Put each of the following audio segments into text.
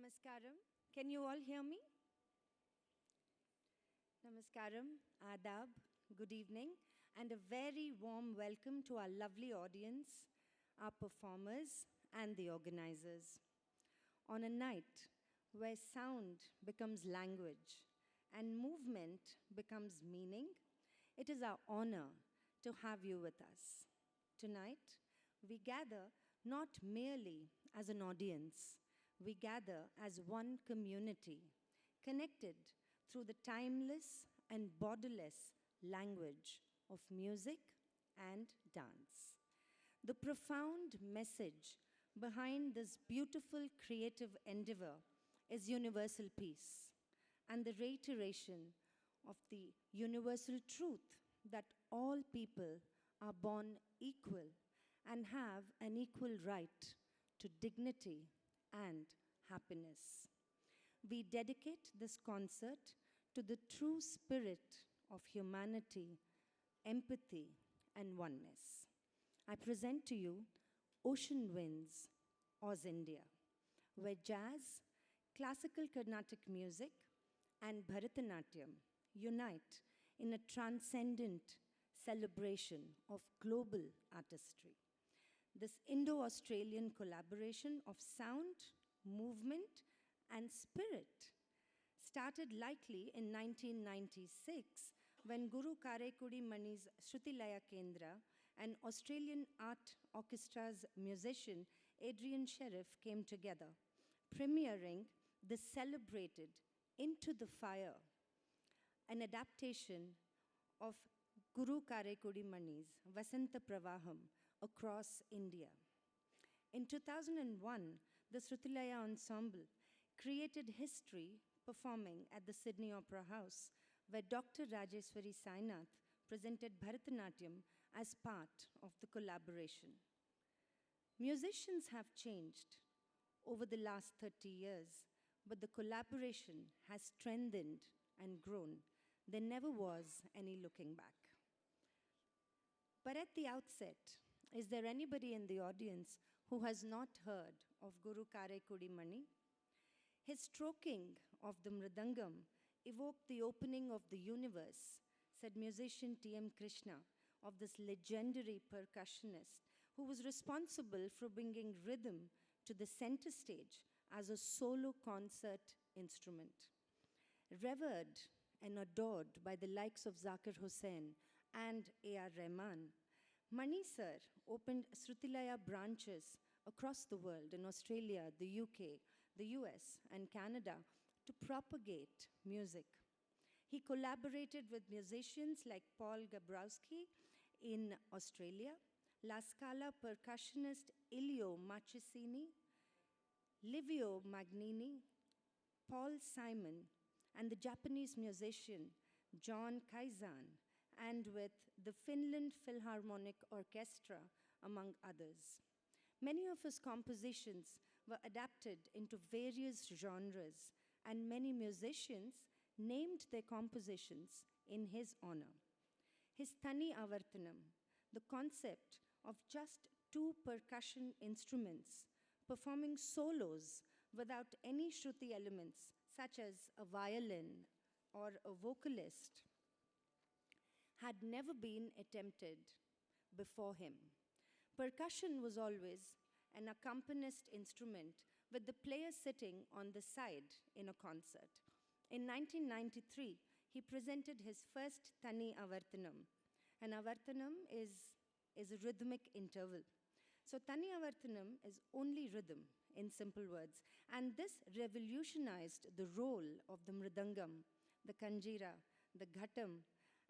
Namaskaram. Can you all hear me? Namaskaram, Adab, good evening, and a very warm welcome to our lovely audience, our performers, and the organizers. On a night where sound becomes language and movement becomes meaning, it is our honor to have you with us. Tonight, we gather not merely as an audience, we gather as one community, connected through the timeless and borderless language of music and dance. The profound message behind this beautiful creative endeavor is universal peace and the reiteration of the universal truth that all people are born equal and have an equal right to dignity and happiness. We dedicate this concert to the true spirit of humanity, empathy, and oneness. I present to you Ocean Winds, Oz India, where jazz, classical Carnatic music, and Bharatanatyam unite in a transcendent celebration of global artistry. This Indo-Australian collaboration of sound, movement, and spirit started likely in 1996 when Guru Karaikudi Mani's Shrutilaya Kendra and Australian Art Orchestra's musician Adrian Sheriff came together, premiering the celebrated Into the Fire, an adaptation of Guru Karaikudi Mani's Vasanta Pravaham across India. In 2001, the Shrutilaya Ensemble created history performing at the Sydney Opera House, where Dr. Rajeshwari Sainath presented Bharatanatyam as part of the collaboration. Musicians have changed over the last 30 years, but the collaboration has strengthened and grown. There never was any looking back. But at the outset, is there anybody in the audience who has not heard of Guru Karaikudi Mani? His stroking of the mridangam evoked the opening of the universe, said musician T.M. Krishna, of this legendary percussionist who was responsible for bringing rhythm to the center stage as a solo concert instrument. Revered and adored by the likes of Zakir Hussain and A.R. Rahman, Mani sir opened Shrutilaya branches across the world in Australia, the UK, the US, and Canada to propagate music. He collaborated with musicians like Paul Gabrowski in Australia, La Scala percussionist Ilio Marchesini, Livio Magnini, Paul Simon, and the Japanese musician John Kaizan, and with the Finland Philharmonic Orchestra, among others. Many of his compositions were adapted into various genres, and many musicians named their compositions in his honor. His Tani Avartanam, the concept of just two percussion instruments performing solos without any Shruti elements, such as a violin or a vocalist, had never been attempted before him. Percussion was always an accompanist instrument with the player sitting on the side in a concert. In 1993, he presented his first Tani Avartanam. An Avartanam is a rhythmic interval. So Tani Avartanam is only rhythm, in simple words. And this revolutionized the role of the mridangam, the kanjira, the ghatam,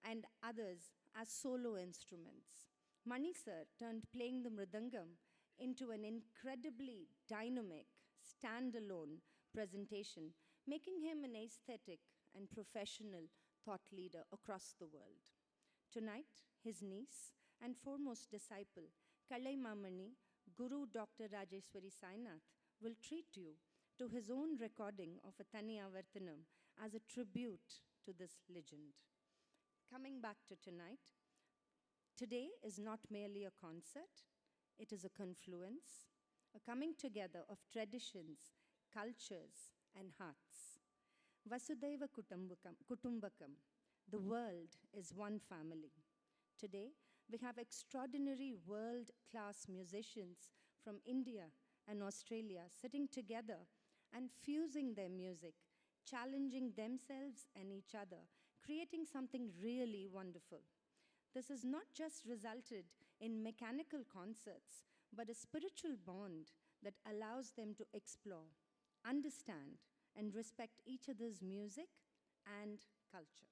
and others as solo instruments. Mani sir turned playing the mridangam into an incredibly dynamic, standalone presentation, making him an aesthetic and professional thought leader across the world. Tonight, his niece and foremost disciple, Kalai Mamani, Guru Dr. Rajeshwari Sainath, will treat you to his own recording of a Tani Avartanam as a tribute to this legend. Coming back to tonight, today is not merely a concert, it is a confluence, a coming together of traditions, cultures, and hearts. Vasudhaiva Kutumbakam. The world is one family. Today, we have extraordinary world-class musicians from India and Australia sitting together and fusing their music, challenging themselves and each other, creating something really wonderful. This has not just resulted in mechanical concerts, but a spiritual bond that allows them to explore, understand, and respect each other's music and culture.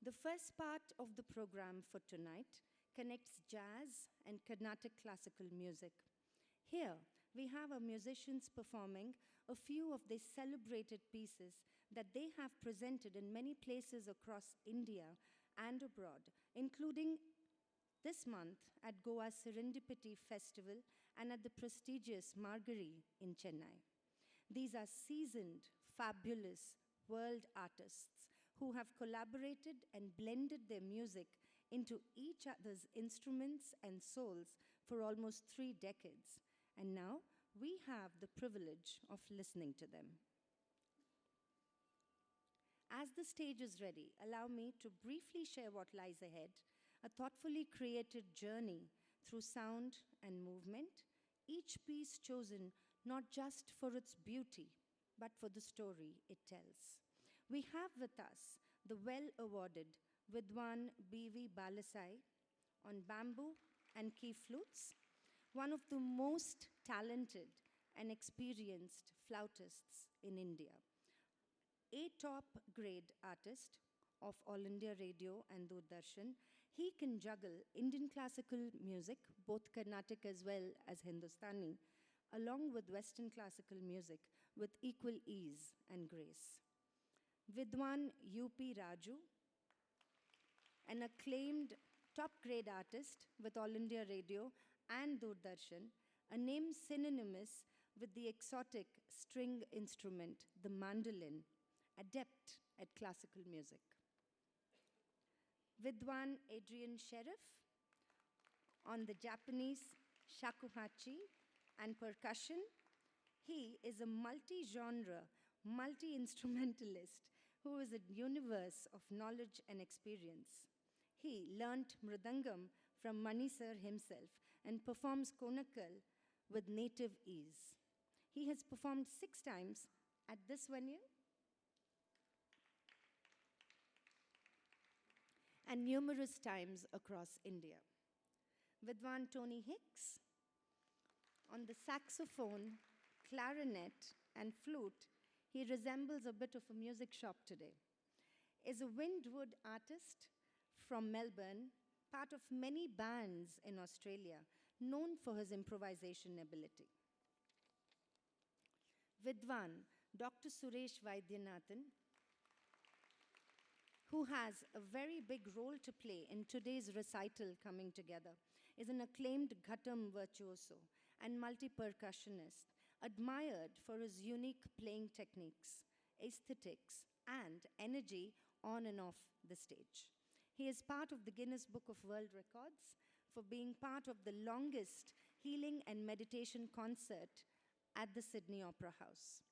The first part of the program for tonight connects jazz and Carnatic classical music. Here, we have our musicians performing a few of their celebrated pieces that they have presented in many places across India and abroad, including this month at Goa's Serendipity Festival and at the prestigious Margari in Chennai. These are seasoned, fabulous world artists who have collaborated and blended their music into each other's instruments and souls for almost 3 decades. And now we have the privilege of listening to them. As the stage is ready, allow me to briefly share what lies ahead, a thoughtfully created journey through sound and movement, each piece chosen not just for its beauty, but for the story it tells. We have with us the well-awarded Vidwan B.V. Balasai on bamboo and key flutes, one of the most talented and experienced flautists in India, a top-grade artist of All India Radio and Doordarshan. He can juggle Indian classical music, both Carnatic as well as Hindustani, along with Western classical music with equal ease and grace. Vidwan U.P. Raju, an acclaimed top-grade artist with All India Radio and Doordarshan, a name synonymous with the exotic string instrument, the mandolin, adept at classical music. Vidwan Adrian Sheriff on the Japanese shakuhachi and percussion. He is a multi-genre, multi-instrumentalist who is a universe of knowledge and experience. He learnt mridangam from Mani sir himself and performs konakal with native ease. He has performed 6 times at this venue and numerous times across India. Vidwan Tony Hicks on the saxophone, clarinet, and flute. He resembles a bit of a music shop today. Is a windwood artist from Melbourne, part of many bands in Australia, known for his improvisation ability. Vidwan Dr. Suresh Vaidyanathan, who has a very big role to play in today's recital coming together, is an acclaimed ghatam virtuoso and multi-percussionist, admired for his unique playing techniques, aesthetics, and energy on and off the stage. He is part of the Guinness Book of World Records for being part of the longest healing and meditation concert at the Sydney Opera House.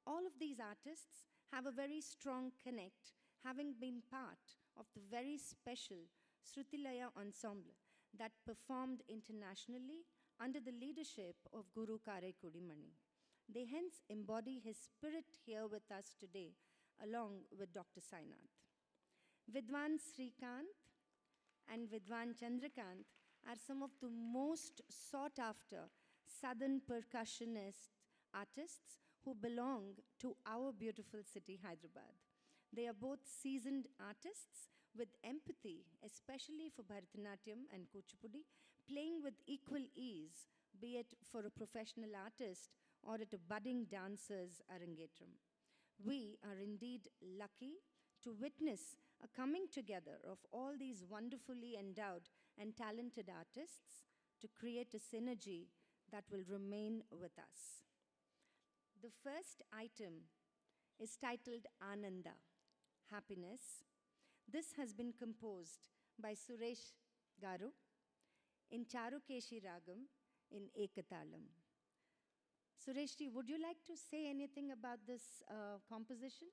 All of these artists have a very strong connect, having been part of the very special Shrutilaya ensemble that performed internationally under the leadership of Guru Karaikudi Mani. They hence embody his spirit here with us today, along with Dr. Sainath. Vidwan Srikanth and Vidwan Chandrakant are some of the most sought-after southern percussionist artists who belong to our beautiful city, Hyderabad. They are both seasoned artists with empathy, especially for Bharatanatyam and Kuchipudi, playing with equal ease, be it for a professional artist or at a budding dancer's arangetram. We are indeed lucky to witness a coming together of all these wonderfully endowed and talented artists to create a synergy that will remain with us. The first item is titled Ananda, Happiness. This has been composed by Suresh Garu in Charukeshi Ragam in Ekatalam. Sureshji, would you like to say anything about this composition?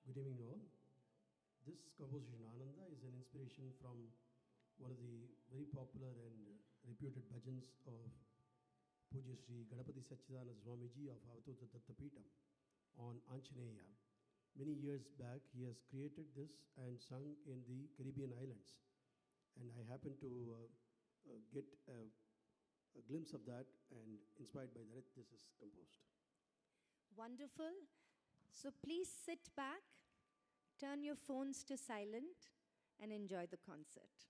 Good evening, all. This composition, Ananda, is an inspiration from one of the very popular and reputed bhajans of Puja Sri Ganapati Sachidananda Swamiji of Avatuta Dattapeetham on Anjaneya. Many years back, he has created this and sung in the Caribbean islands. And I happened to get a glimpse of that, and inspired by that, this is composed. Wonderful. So please sit back, turn your phones to silent, and enjoy the concert.